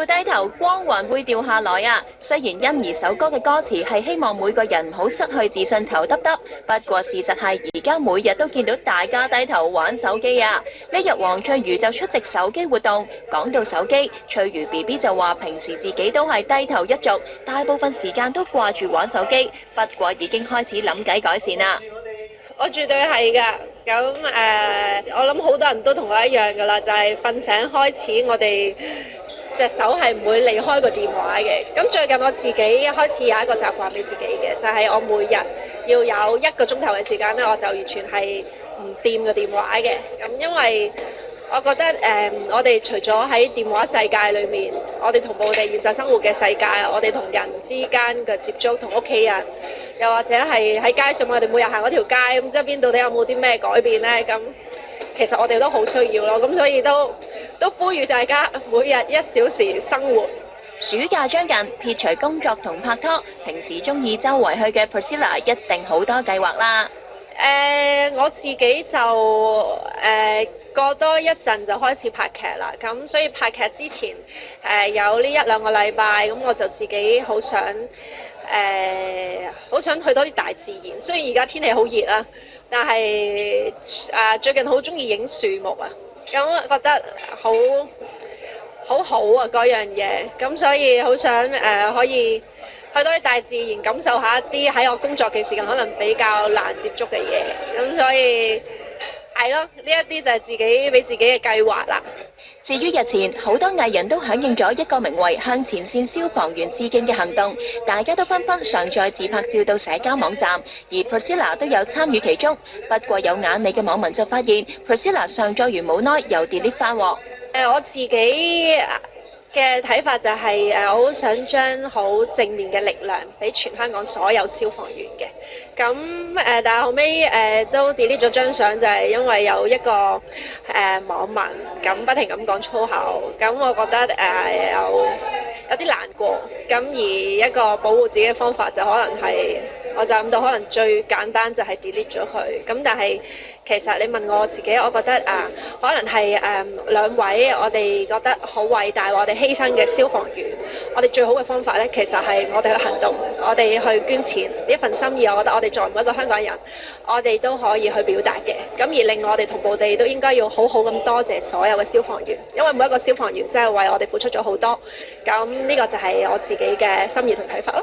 要低頭，光環會掉下來啊！雖然欣宜首歌嘅歌詞係希望每個人唔好失去自信頭耷耷，不過事實係而家每日都見到大家低頭玩手機啊！呢日黃翠如就出席手機活動，講到手機，翠如 BB 就話平時自己都係低頭一族，大部分時間都掛住玩手機，不過已經開始諗計改善啦。我絕對係㗎，咁我諗好多人都同我一樣㗎啦，就係瞓醒開始，我哋隻手係唔會離開個電話嘅。咁最近我自己開始有一個習慣俾自己嘅，就係我每日要有1個鐘頭嘅時間咧，我就完全係唔掂個電話嘅。咁因為我覺得我哋除咗喺電話世界裏面，我哋同步地現實生活嘅世界，我哋同人之間嘅接觸，同屋企人，又或者係喺街上，我哋每日行嗰條街，咁側邊到底有冇啲咩改變呢？咁其實我哋都好需要咯，咁所以都呼籲大家每日1小時生活。暑假將近，撇除工作同拍拖，平時中意周圍去嘅 Priscilla 一定好多計劃啦。我自己就過多一陣就開始拍劇啦，咁所以拍劇之前有呢1-2個禮拜，咁我就自己好想去多啲大自然。雖然而家天氣好熱啦，但係最近好中意影樹木啊，咁覺得好好啊嗰樣嘢，咁所以好想可以去多啲大自然，感受下一啲喺我工作嘅時間可能比較難接觸嘅嘢，咁所以係咯，呢一啲就係自己俾自己嘅計劃啦。至於日前，好多藝人都響應咗一個名為向前線消防員致敬嘅行動，大家都紛紛上載自拍照到社交網站，而 Priscilla 都有參與其中。不過有眼利嘅網民就發現 Priscilla 上載完冇耐又 delete 返喎。我自己嘅睇法就係我好想將好正面嘅力量俾全香港所有消防員嘅。咁但係後尾都 delete 咗張相，就係因為有一個網民咁不停咁講粗口，咁我覺得有啲難過。咁而一個保護自己嘅方法就可能係，我就諗到可能最簡單就係 delete 咗佢。咁但係其實你問我自己，我覺得可能係兩位我哋覺得好偉大，我哋犧牲嘅消防員，我哋最好嘅方法呢，其實係我哋去行動，我哋去捐錢，呢一份心意，我覺得我哋作為每一個香港人，我哋都可以去表達嘅。咁而另外我哋同步地都應該要好好咁多謝所有嘅消防員，因為每一個消防員真係為我哋付出咗好多。咁呢個就係我自己嘅心意同睇法咯。